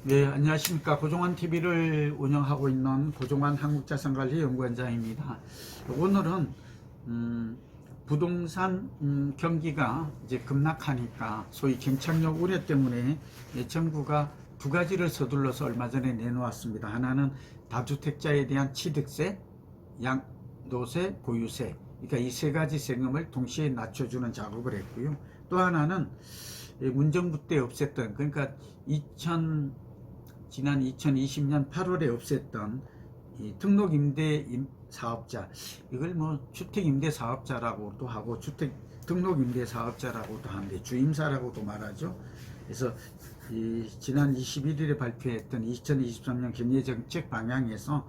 네, 안녕하십니까. 고종환 TV를 운영하고 있는 고종환 한국자산관리 연구원장입니다. 오늘은 부동산 경기가 이제 급락하니까 소위 경착륙 우려 때문에 정부가 두 가지를 서둘러서 얼마 전에 내놓았습니다. 하나는 다주택자에 대한 취득세, 양도세, 보유세, 그러니까 이 세 가지 세금을 동시에 낮춰주는 작업을 했고요. 또 하나는 문정부 때 없앴던, 그러니까 지난 2020년 8월에 없앴던 이 등록임대 사업자, 이걸 뭐 주택임대사업자라고도 하고 등록임대사업자라고도 하는데 주임사라고도 말하죠. 그래서 지난 21일에 발표했던 2023년 경제정책 방향에서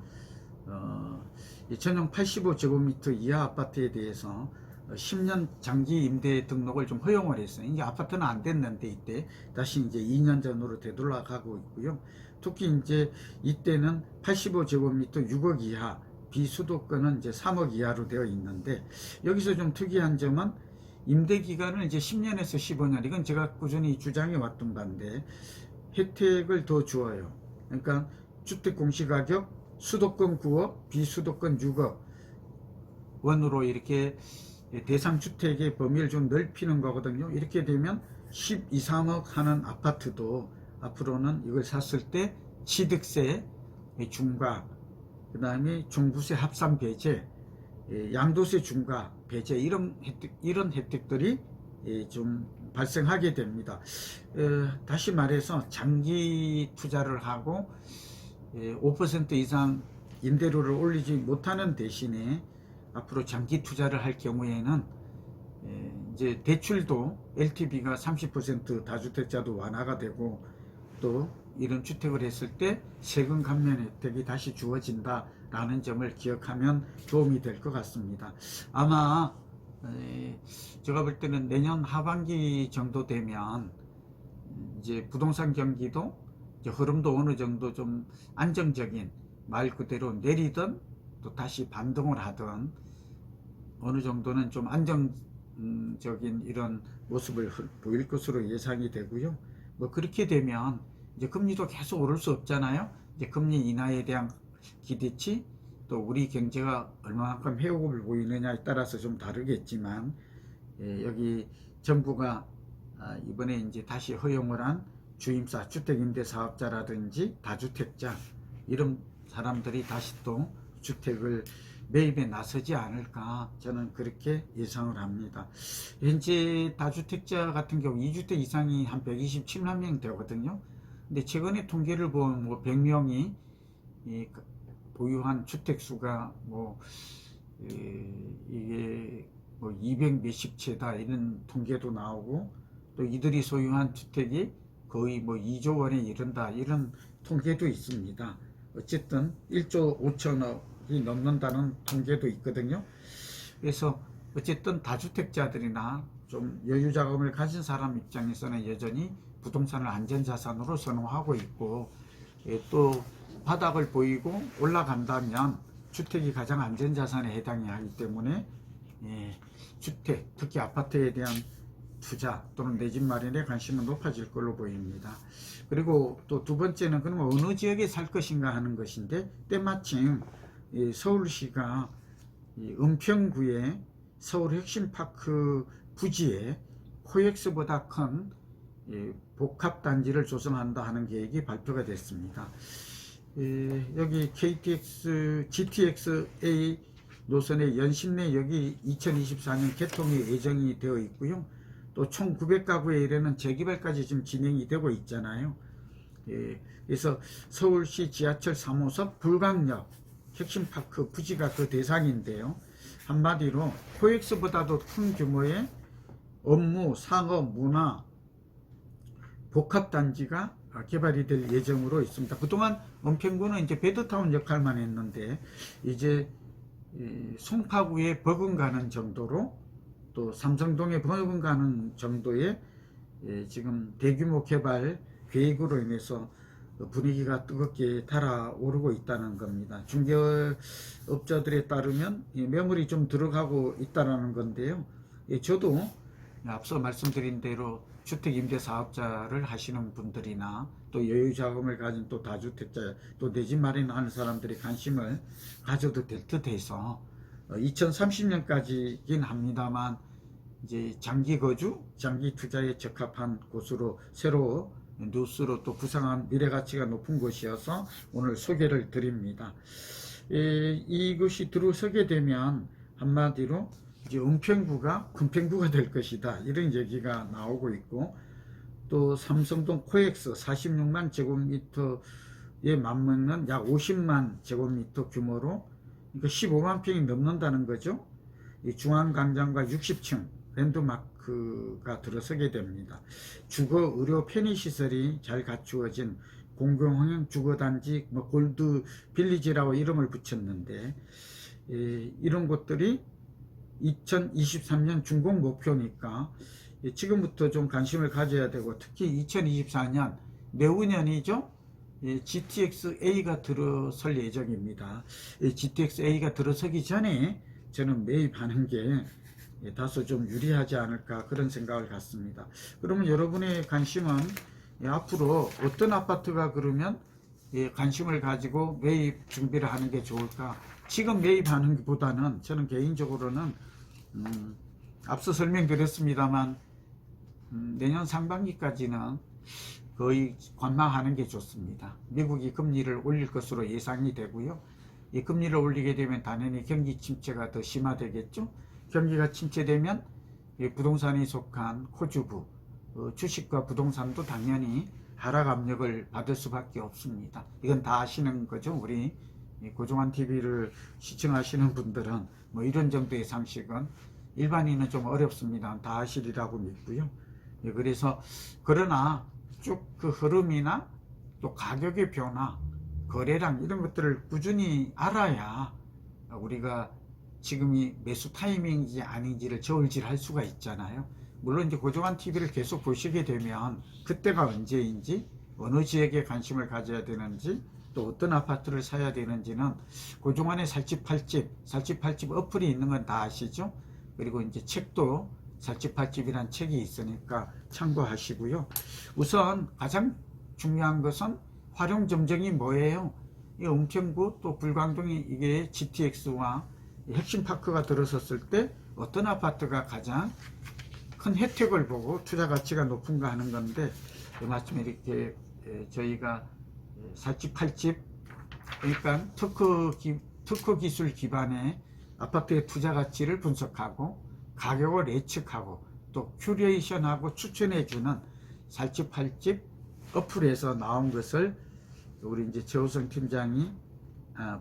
전용 85제곱미터 이하 아파트에 대해서 10년 장기 임대 등록을 좀 허용을 했어요. 이제 아파트는 안 됐는데 이때 다시 이제 2년 전으로 되돌아가고 있고요. 특히 이제 이때는 85제곱미터 6억 이하, 비수도권은 이제 3억 이하로 되어 있는데, 여기서 좀 특이한 점은 임대 기간을 이제 10년에서 15년, 이건 제가 꾸준히 주장해 왔던 건데 혜택을 더 주어요. 그러니까 주택 공시가격 수도권 9억, 비수도권 6억 원으로 이렇게 대상 주택의 범위를 좀 넓히는 거거든요. 이렇게 되면 12, 3억 하는 아파트도 앞으로는 이걸 샀을 때 취득세 중과, 그 다음에 종부세 합산 배제, 양도세 중과 배제, 이런 혜택들이 좀 발생하게 됩니다. 다시 말해서 장기 투자를 하고 5% 이상 임대료를 올리지 못하는 대신에 앞으로 장기 투자를 할 경우에는 이제 대출도 LTV가 30% 다주택자도 완화가 되고, 또 이런 주택을 했을 때 세금 감면 혜택이 다시 주어진다라는 점을 기억하면 도움이 될 것 같습니다. 아마 제가 볼 때는 내년 하반기 정도 되면 이제 부동산 경기도 이제 흐름도 어느 정도 좀 안정적인, 말 그대로 내리던 또 다시 반등을 하던 어느 정도는 좀 안정적인 이런 모습을 보일 것으로 예상이 되고요. 뭐 그렇게 되면 이제 금리도 계속 오를 수 없잖아요. 이제 금리 인하에 대한 기대치, 또 우리 경제가 얼마만큼 회복을 보이느냐에 따라서 좀 다르겠지만, 여기 정부가 이번에 이제 다시 허용을 한 주임사, 주택임대사업자라든지 다주택자, 이런 사람들이 다시 또 주택을 매입에 나서지 않을까, 저는 그렇게 예상을 합니다. 현재 다주택자 같은 경우 2주택 이상이 한 127만 명 되거든요. 근데 최근에 통계를 보면 뭐 100명이 보유한 주택수가 이게 뭐 200 몇십 채다, 이런 통계도 나오고, 또 이들이 소유한 주택이 거의 뭐 2조 원에 이른다, 이런 통계도 있습니다. 어쨌든 1조 5천억이 넘는다는 통계도 있거든요. 그래서 어쨌든 다주택자들이나 좀 여유 자금을 가진 사람 입장에서는 여전히 부동산을 안전자산으로 선호하고 있고, 또 바닥을 보이고 올라간다면 주택이 가장 안전자산에 해당이 하기 때문에 주택, 특히 아파트에 대한 투자 또는 내 집 마련에 관심은 높아질 걸로 보입니다. 그리고 또 두 번째는 그럼 어느 지역에 살 것인가 하는 것인데, 때마침 서울시가 은평구의 서울핵심파크 부지에 코엑스보다 큰 복합단지를 조성한다 하는 계획이 발표가 됐습니다. 여기 KTX, GTX-A 노선의 연신내역이 2024년 개통이 예정이 되어 있고요. 또 총 900가구에 이르는 재개발까지 지금 진행이 되고 있잖아요. 그래서 서울시 지하철 3호선 불광역 핵심파크 부지가 그 대상인데요. 한마디로 코엑스보다도 큰 규모의 업무, 상업, 문화 복합단지가 개발이 될 예정으로 있습니다. 그동안 은평구는 이제 베드타운 역할만 했는데, 이제 송파구에 버금가는 정도로, 또 삼성동에 버금가는 정도의 지금 대규모 개발 계획으로 인해서 분위기가 뜨겁게 달아오르고 있다는 겁니다. 중개업자들에 따르면 매물이 좀 들어가고 있다는 건데요. 저도 앞서 말씀드린 대로 주택 임대 사업자를 하시는 분들이나 또 여유 자금을 가진 또 다주택자, 또 내 집 마련하는 사람들이 관심을 가져도 될 듯해서 2030년까지긴 합니다만 이제 장기 거주, 장기 투자에 적합한 곳으로 새로 뉴스로 또 구상한 미래 가치가 높은 곳이어서 오늘 소개를 드립니다. 이것이 들어서게 되면 한마디로 이제 은평구가 금평구가 될 것이다, 이런 얘기가 나오고 있고, 또 삼성동 코엑스 46만 제곱미터에 맞먹는 약 50만 제곱미터 규모로, 그러니까 15만 평이 넘는다는 거죠. 이 중앙광장과 60층 랜드마크가 들어서게 됩니다. 주거, 의료, 편의시설이 잘 갖추어진 공공형 주거단지, 골드 빌리지라고 이름을 붙였는데, 이런 곳들이 2023년 준공 목표니까 지금부터 좀 관심을 가져야 되고, 특히 2024년 내후년이죠. GTX-A가 들어설 예정입니다. GTX-A가 들어서기 전에 저는 매입하는 게 다소 좀 유리하지 않을까, 그런 생각을 갖습니다. 그러면 여러분의 관심은 앞으로 어떤 아파트가 그러면 관심을 가지고 매입 준비를 하는 게 좋을까? 지금 매입하는 것보다는 저는 개인적으로는 앞서 설명드렸습니다만 내년 상반기까지는 거의 관망하는 게 좋습니다. 미국이 금리를 올릴 것으로 예상이 되고요. 이 금리를 올리게 되면 당연히 경기 침체가 더 심화되겠죠. 경기가 침체되면 부동산에 속한 호주부, 주식과 부동산도 당연히 하락 압력을 받을 수밖에 없습니다. 이건 다 아시는 거죠. 우리 고종환 TV를 시청하시는 분들은 뭐 이런 정도의 상식은 일반인은 좀 어렵습니다. 다 아시리라고 믿고요. 그래서 그러나 쭉 그 흐름이나 또 가격의 변화, 거래량, 이런 것들을 꾸준히 알아야 우리가 지금이 매수 타이밍인지 아닌지를 저울질할 수가 있잖아요. 물론 이제 고종환 TV를 계속 보시게 되면 그때가 언제인지, 어느 지역에 관심을 가져야 되는지, 또 어떤 아파트를 사야 되는지는 고종환의 살집 팔집 어플이 있는 건 다 아시죠? 그리고 이제 책도 살집 팔집이란 책이 있으니까 참고하시고요. 우선 가장 중요한 것은 활용 점정이 뭐예요? 이 은평구 또 불광동이 이게 GTX와 핵심 파크가 들어섰을 때 어떤 아파트가 가장 큰 혜택을 보고 투자 가치가 높은가 하는 건데, 마침 이렇게 저희가 살집 팔집, 그러니까 특허 기술 기반의 아파트의 투자 가치를 분석하고 가격을 예측하고 또 큐레이션하고 추천해주는 살집 팔집 어플에서 나온 것을 우리 이제 최호성 팀장이,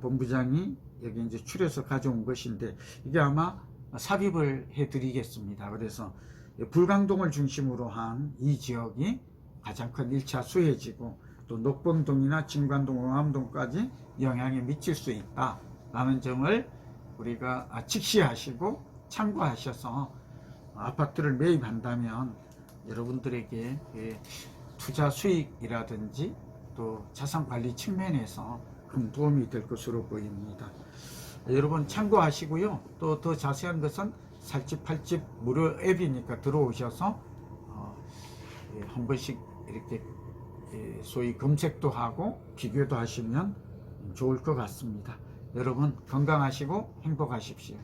본부장이 여기 이제 추려서 가져온 것인데, 이게 아마 삽입을 해드리겠습니다. 그래서 불광동을 중심으로 한 이 지역이 가장 큰 1차 수혜지고, 또 녹봉동이나 진관동, 응암동까지 영향이 미칠 수 있다라는 점을 우리가 직시하시고 참고하셔서 아파트를 매입한다면 여러분들에게 투자 수익이라든지 또 자산관리 측면에서 큰 도움이 될 것으로 보입니다. 여러분 참고하시고요. 또 더 자세한 것은 살집 팔집 무료 앱이니까 들어오셔서 한 번씩 이렇게 소위 검색도 하고 비교도 하시면 좋을 것 같습니다. 여러분 건강하시고 행복하십시오.